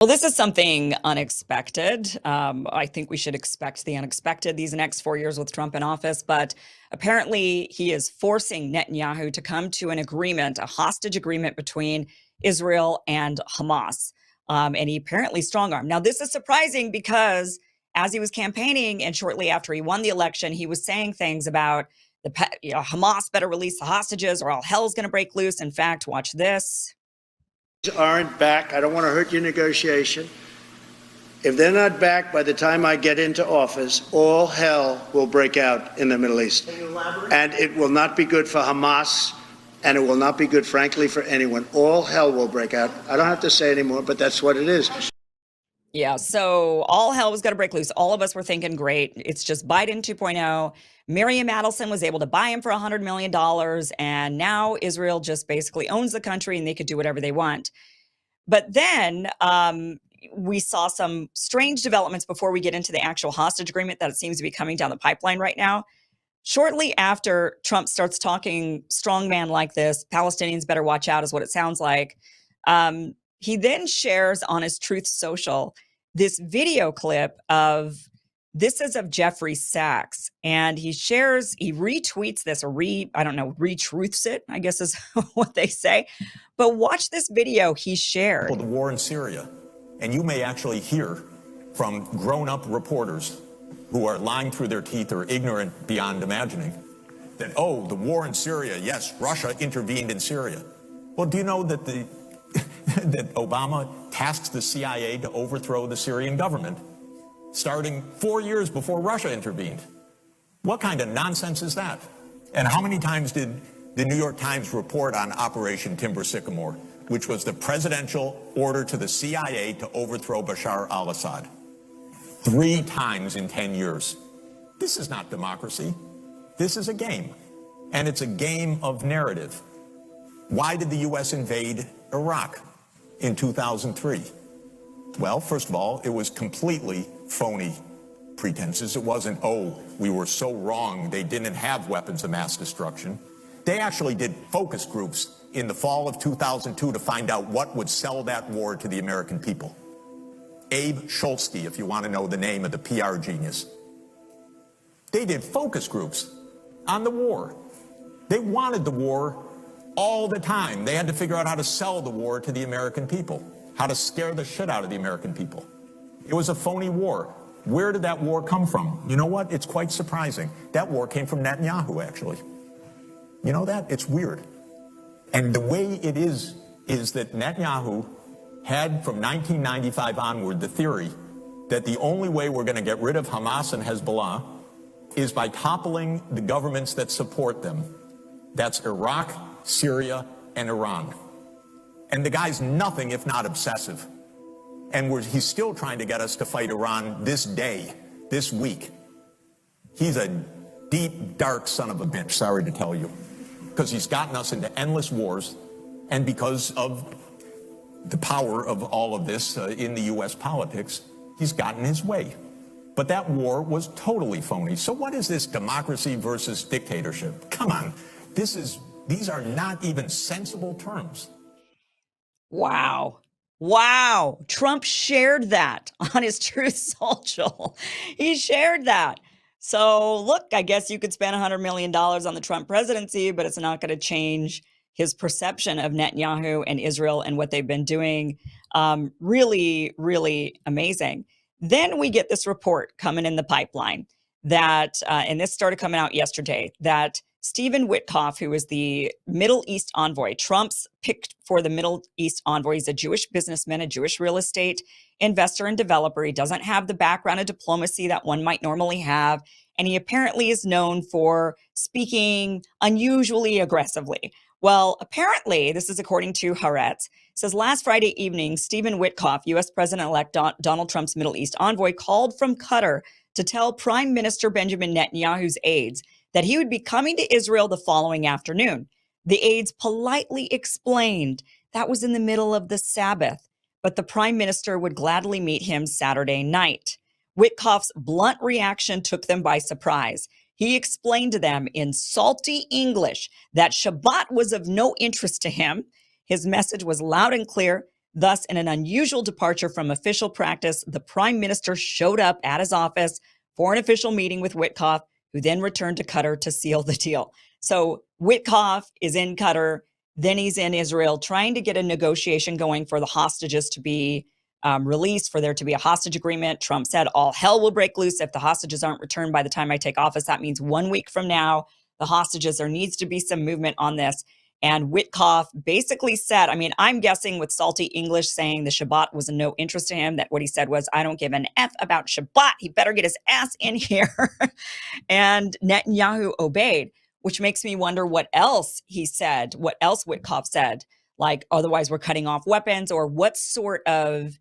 Well, this is something unexpected. I think we should expect the unexpected these next 4 years with Trump in office. But apparently, he is forcing Netanyahu to come to an agreement, a hostage agreement between Israel and Hamas. And he apparently strong armed. Now, this is surprising because as he was campaigning and shortly after he won the election, he was saying things about Hamas better release the hostages or all hell's going to break loose. In fact, watch this. Aren't back. I don't want to hurt your negotiation. If they're not back by the time I get into office, all hell will break out in the Middle East. Can you elaborate? And it will not be good for Hamas, and it will not be good, frankly, for anyone. All hell will break out. I don't have to say anymore, but that's what it is. Yeah, so all hell was going to break loose. All of us were thinking, great, it's just Biden 2.0. Miriam Adelson was able to buy him for $100 million, and now Israel just basically owns the country and they could do whatever they want. But then we saw some strange developments before we get into the actual hostage agreement that it seems to be coming down the pipeline right now. Shortly after Trump starts talking strongman like this, Palestinians better watch out is what it sounds like. He then shares on his Truth Social this video clip of this is of Jeffrey Sachs. And he retweets this or retruths it, I guess is what they say. But watch this video he shared. The war in Syria. And you may actually hear from grown-up reporters who are lying through their teeth or ignorant beyond imagining that, oh, the war in Syria, yes, Russia intervened in Syria. Well, do you know that that Obama tasked the CIA to overthrow the Syrian government starting 4 years before Russia intervened? What kind of nonsense is that? And how many times did the New York Times report on Operation Timber Sycamore, which was the presidential order to the CIA to overthrow Bashar al-Assad? 3 times in 10 years. This is not democracy. This is a game. And it's a game of narrative. Why did the U.S. invade Iraq in 2003? Well, first of all, it was completely phony pretenses. It wasn't, oh, we were so wrong, they didn't have weapons of mass destruction. They actually did focus groups in the fall of 2002 to find out what would sell that war to the American people. Abe Shulsky, if you want to know the name of the PR genius. They did focus groups on the war. They wanted the war all the time. They had to figure out how to sell the war to the American people, how to scare the shit out of the American people. It was a phony war. Where did that war come from? You know what? It's quite surprising. That war came from Netanyahu, actually. You know that? It's weird. And the way it is that Netanyahu had from 1995 onward the theory that the only way we're going to get rid of Hamas and Hezbollah is by toppling the governments that support them. That's Iraq, Syria, and Iran. And the guy's nothing if not obsessive. And he's still trying to get us to fight Iran this day, this week. He's a deep, dark son of a bitch, sorry to tell you, because he's gotten us into endless wars, and because of the power of all of this in the U.S. politics, he's gotten his way. But that war was totally phony. So what is this democracy versus dictatorship? Come on, these are not even sensible terms. Wow. Wow. Trump shared that on his Truth Social. He shared that. So look, I guess you could spend $100 million on the Trump presidency, but it's not going to change his perception of Netanyahu and Israel and what they've been doing. Really, really amazing. Then we get this report coming in the pipeline that, and this started coming out yesterday, that Stephen Witkoff, who is the Middle East envoy, Trump's picked for the Middle East envoy. He's a Jewish businessman, a Jewish real estate investor and developer. He doesn't have the background of diplomacy that one might normally have. And he apparently is known for speaking unusually aggressively. Well, apparently, this is according to Haaretz, says last Friday evening, Stephen Witkoff, U.S. President-elect Donald Trump's Middle East envoy, called from Qatar to tell Prime Minister Benjamin Netanyahu's aides that he would be coming to Israel the following afternoon. The aides politely explained that was in the middle of the Sabbath, but the prime minister would gladly meet him Saturday night. Witkoff's blunt reaction took them by surprise. He explained to them in salty English that Shabbat was of no interest to him. His message was loud and clear. Thus, in an unusual departure from official practice, the prime minister showed up at his office for an official meeting with Witkoff, who then returned to Qatar to seal the deal. So Witkoff is in Qatar, then he's in Israel trying to get a negotiation going for the hostages to be released, for there to be a hostage agreement. Trump said all hell will break loose if the hostages aren't returned by the time I take office. That means 1 week from now, the hostages, there needs to be some movement on this. And Witkoff basically said, I mean, I'm guessing with salty English saying the Shabbat was of no interest to him, that what he said was, I don't give an F about Shabbat. He better get his ass in here. And Netanyahu obeyed, which makes me wonder what else he said, what else Witkoff said, like, otherwise we're cutting off weapons, or what sort of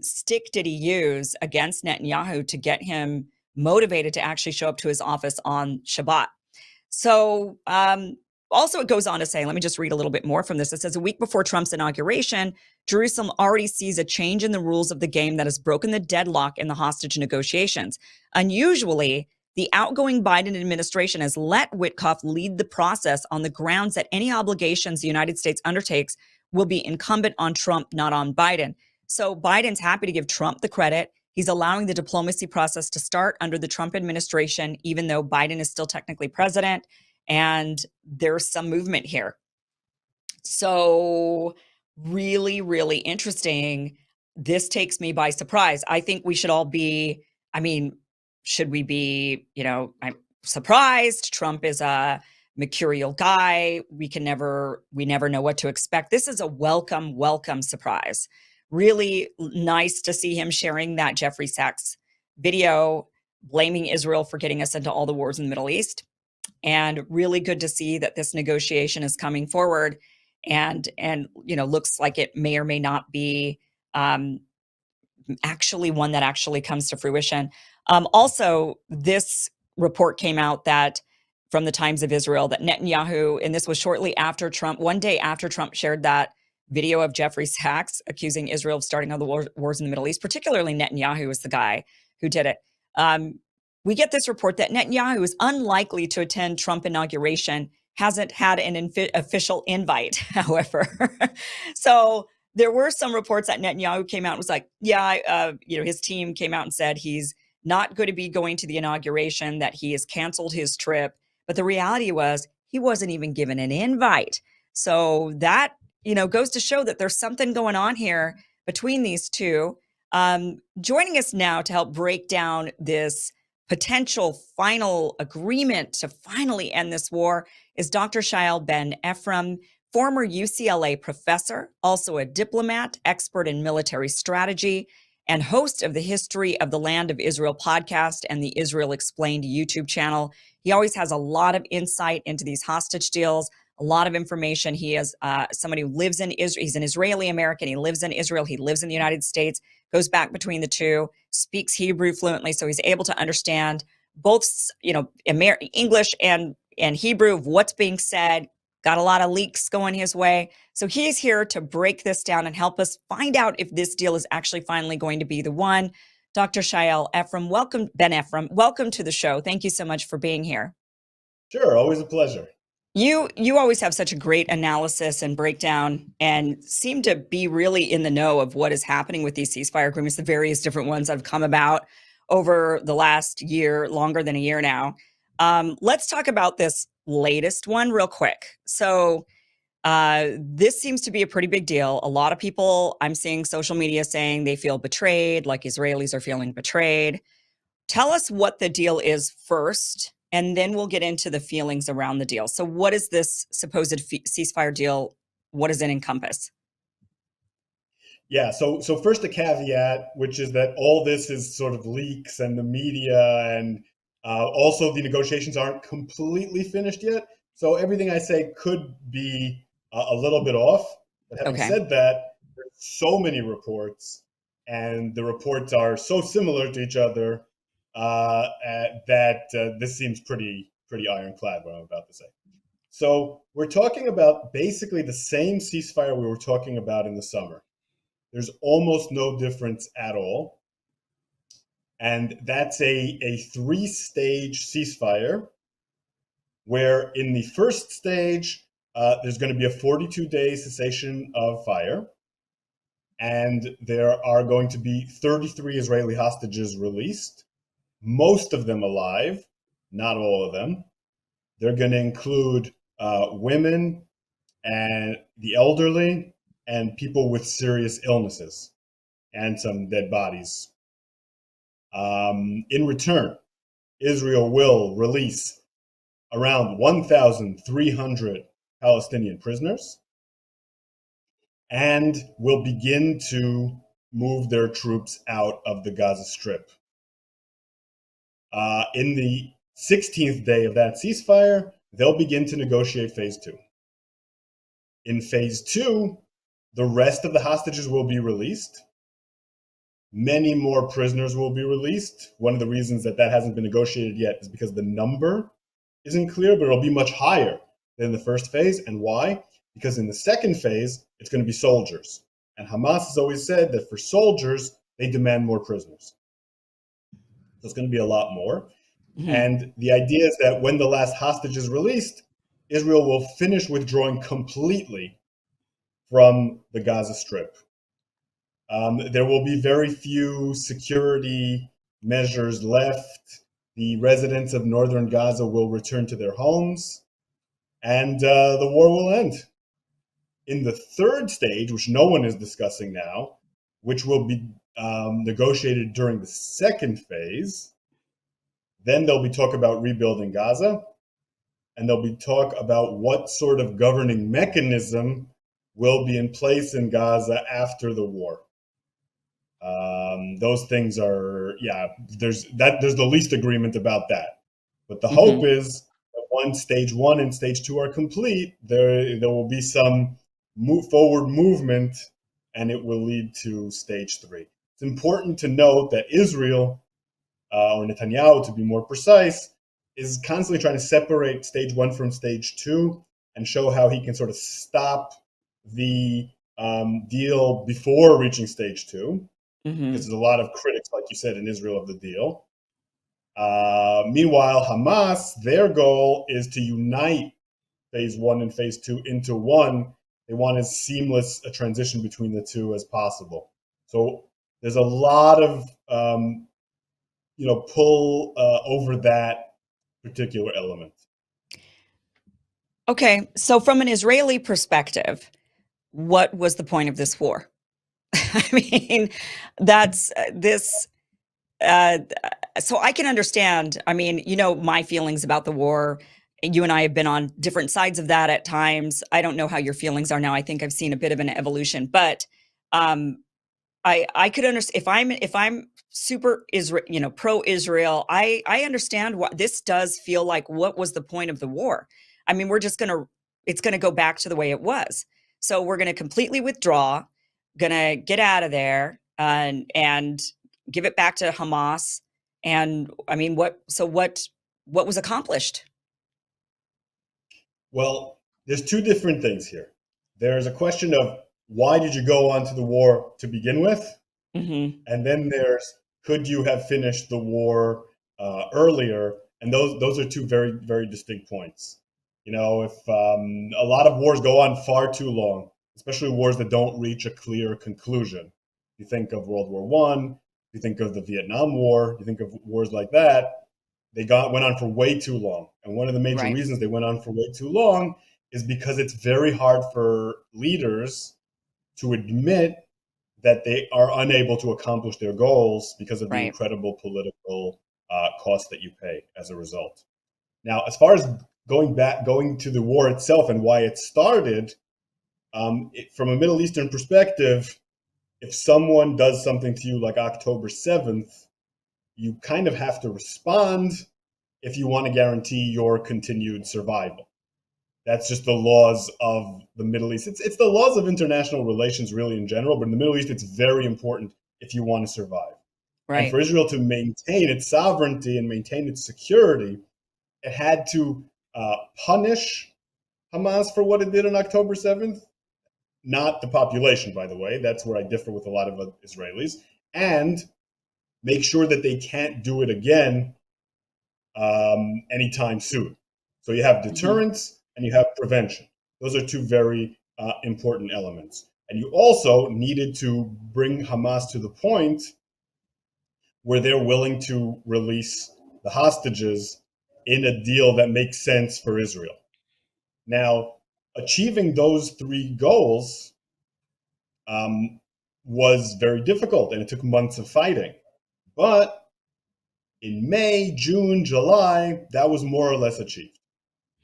stick did he use against Netanyahu to get him motivated to actually show up to his office on Shabbat. So also it goes on to say, let me just read a little bit more from this. It says, a week before Trump's inauguration, Jerusalem already sees a change in the rules of the game that has broken the deadlock in the hostage negotiations. Unusually, the outgoing Biden administration has let Witkoff lead the process on the grounds that any obligations the United States undertakes will be incumbent on Trump, not on Biden. So Biden's happy to give Trump the credit. He's allowing the diplomacy process to start under the Trump administration, even though Biden is still technically president. And there's some movement here. So really, really interesting. This takes me by surprise. I think we should all be, I mean, should we be, I'm surprised? Trump is a mercurial guy. We never know what to expect. This is a welcome surprise. Really nice to see him sharing that Jeffrey Sachs video, blaming Israel for getting us into all the wars in the Middle East. And really good to see that this negotiation is coming forward, and looks like it may or may not be actually one that actually comes to fruition. Also, this report came out that from the Times of Israel that Netanyahu, and this was shortly after Trump, one day after Trump shared that video of Jeffrey Sachs accusing Israel of starting all the wars in the Middle East, particularly Netanyahu is the guy who did it. We get this report that Netanyahu is unlikely to attend Trump inauguration, hasn't had an official invite, however. So there were some reports that Netanyahu came out and was like, his team came out and said he's not going to be going to the inauguration, that he has canceled his trip. But the reality was he wasn't even given an invite. So that, goes to show that there's something going on here between these two. Joining us now to help break down this potential final agreement to finally end this war is Dr. Shael Ben Ephraim, former UCLA professor, also a diplomat, expert in military strategy, and host of the History of the Land of Israel podcast and the Israel Explained YouTube channel. He always has a lot of insight into these hostage deals, a lot of information. He is somebody who lives in Israel. He's an Israeli American. He lives in Israel. He lives in the United States, goes back between the two, speaks Hebrew fluently. So he's able to understand both, English and Hebrew of what's being said. Got a lot of leaks going his way. So he's here to break this down and help us find out if this deal is actually finally going to be the one. Dr. Shael Ephraim, welcome, Ben Ephraim, welcome to the show. Thank you so much for being here. Sure, always a pleasure. You always have such a great analysis and breakdown, and seem to be really in the know of what is happening with these ceasefire agreements, the various different ones that have come about over the last year, longer than a year now. Let's talk about this latest one real quick. So this seems to be a pretty big deal. A lot of people, I'm seeing social media saying they feel betrayed, like Israelis are feeling betrayed. Tell us what the deal is first, and then we'll get into the feelings around the deal. So what is this supposed ceasefire deal? What does it encompass? Yeah, so first a caveat, which is that all this is sort of leaks and the media, and also the negotiations aren't completely finished yet. So everything I say could be a little bit off. But having said that, there's so many reports, and the reports are so similar to each other that this seems pretty ironclad, what I'm about to say. So we're talking about basically the same ceasefire we were talking about in the summer. There's almost no difference at all. And that's a three-stage ceasefire, where in the first stage, there's going to be a 42-day cessation of fire. and there are going to be 33 Israeli hostages released, most of them alive, not all of them. They're going to include women and the elderly and people with serious illnesses and some dead bodies. In return, Israel will release around 1,300 Palestinian prisoners and will begin to move their troops out of the Gaza Strip. In the 16th day of that ceasefire, they'll begin to negotiate phase two. In phase two, the rest of the hostages will be released. Many more prisoners will be released. One of the reasons that hasn't been negotiated yet is because the number isn't clear, but it'll be much higher than the first phase. And why? Because in the second phase, it's going to be soldiers. And Hamas has always said that for soldiers, they demand more prisoners. So it's going to be a lot more. Mm-hmm. And the idea is that when the last hostage is released, Israel will finish withdrawing completely from the Gaza Strip. There will be very few security measures left. The residents of northern Gaza will return to their homes, and the war will end. In the third stage, which no one is discussing now, which will be negotiated during the second phase, then there'll be talk about rebuilding Gaza, and there'll be talk about what sort of governing mechanism will be in place in Gaza after the war. Those things are, there's the least agreement about that. But the hope is that once stage one and stage two are complete, there will be some forward movement, and it will lead to stage three. It's important to note that Israel, or Netanyahu to be more precise, is constantly trying to separate stage one from stage two and show how he can sort of stop the deal before reaching stage two. Because there's a lot of critics, like you said, in Israel of the deal. Meanwhile, Hamas, their goal is to unite phase one and phase two into one. They want as seamless a transition between the two as possible. So there's a lot of pull over that particular element. Okay, so from an Israeli perspective, what was the point of this war? I mean, that's this. So I can understand. I mean, my feelings about the war. You and I have been on different sides of that at times. I don't know how your feelings are now. I think I've seen a bit of an evolution, but I could understand if I'm super Israel, pro-Israel. I understand what this does feel like. What was the point of the war? I mean, it's gonna go back to the way it was. So we're gonna completely withdraw, gonna get out of there, and give it back to Hamas. And I mean, what was accomplished? Well, there's two different things here. There's a question of why did you go on to the war to begin with? Mm-hmm. And then there's, could you have finished the war earlier? And those are two very, very distinct points. If a lot of wars go on far too long, especially wars that don't reach a clear conclusion. You think of World War I, you think of the Vietnam War, you think of wars like that, went on for way too long. And one of the major reasons they went on for way too long is because it's very hard for leaders to admit that they are unable to accomplish their goals because of the incredible political cost that you pay as a result. Now, as far as going to the war itself and why it started, from a Middle Eastern perspective, if someone does something to you like October 7th, you kind of have to respond if you want to guarantee your continued survival. That's just the laws of the Middle East. It's the laws of international relations really in general, but in the Middle East, it's very important if you want to survive. Right. And for Israel to maintain its sovereignty and maintain its security, it had to punish Hamas for what it did on October 7th, not the population, by the way. That's where I differ with a lot of Israelis, and make sure that they can't do it again anytime soon. So you have deterrence and you have prevention. Those are two very important elements. And you also needed to bring Hamas to the point where they're willing to release the hostages in a deal that makes sense for Israel. Now, achieving those three goals was very difficult, and it took months of fighting. But in May, June, July, that was more or less achieved.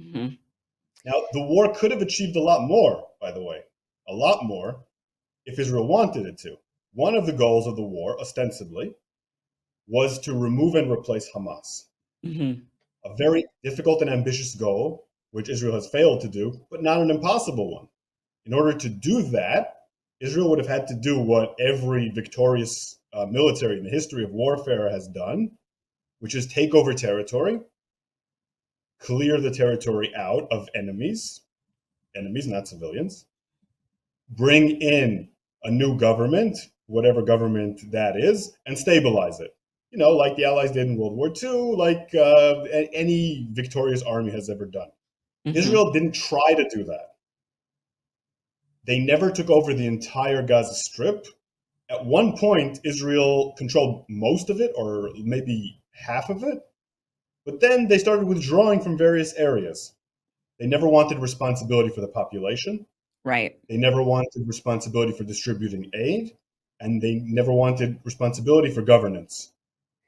Mm-hmm. Now, the war could have achieved a lot more, by the way, a lot more, if Israel wanted it to. One of the goals of the war, ostensibly, was to remove and replace Hamas. Mm-hmm. A very difficult and ambitious goal, which Israel has failed to do, but not an impossible one. In order to do that, Israel would have had to do what every victorious military in the history of warfare has done, which is take over territory, clear the territory out of enemies, not civilians, bring in a new government, whatever government that is, and stabilize it. You know, like the Allies did in World War II, like any victorious army has ever done. Mm-hmm. Israel didn't try to do that. They never took over the entire Gaza Strip. At one point, Israel controlled most of it, or maybe half of it. But then they started withdrawing from various areas. They never wanted responsibility for the population. Right. They never wanted responsibility for distributing aid. And they never wanted responsibility for governance.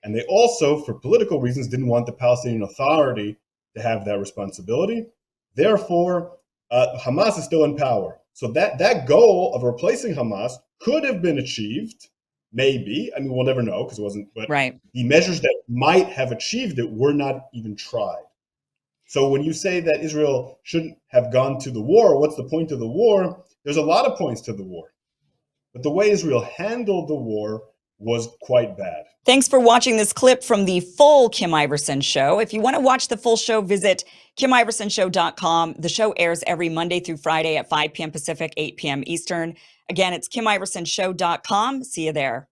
And they also, for political reasons, didn't want the Palestinian Authority to have that responsibility. Therefore, Hamas is still in power. So that goal of replacing Hamas could have been achieved, maybe. I mean, we'll never know because it wasn't. But right. The measures that might have achieved it were not even tried. So when you say that Israel shouldn't have gone to the war, what's the point of the war? There's a lot of points to the war. But the way Israel handled the war was quite bad. Thanks for watching this clip from the full Kim Iversen show. If you want to watch the full show, visit KimIversonShow.com. The show airs every Monday through Friday at 5 p.m. Pacific, 8 p.m. Eastern. Again, it's KimIversonShow.com. See you there.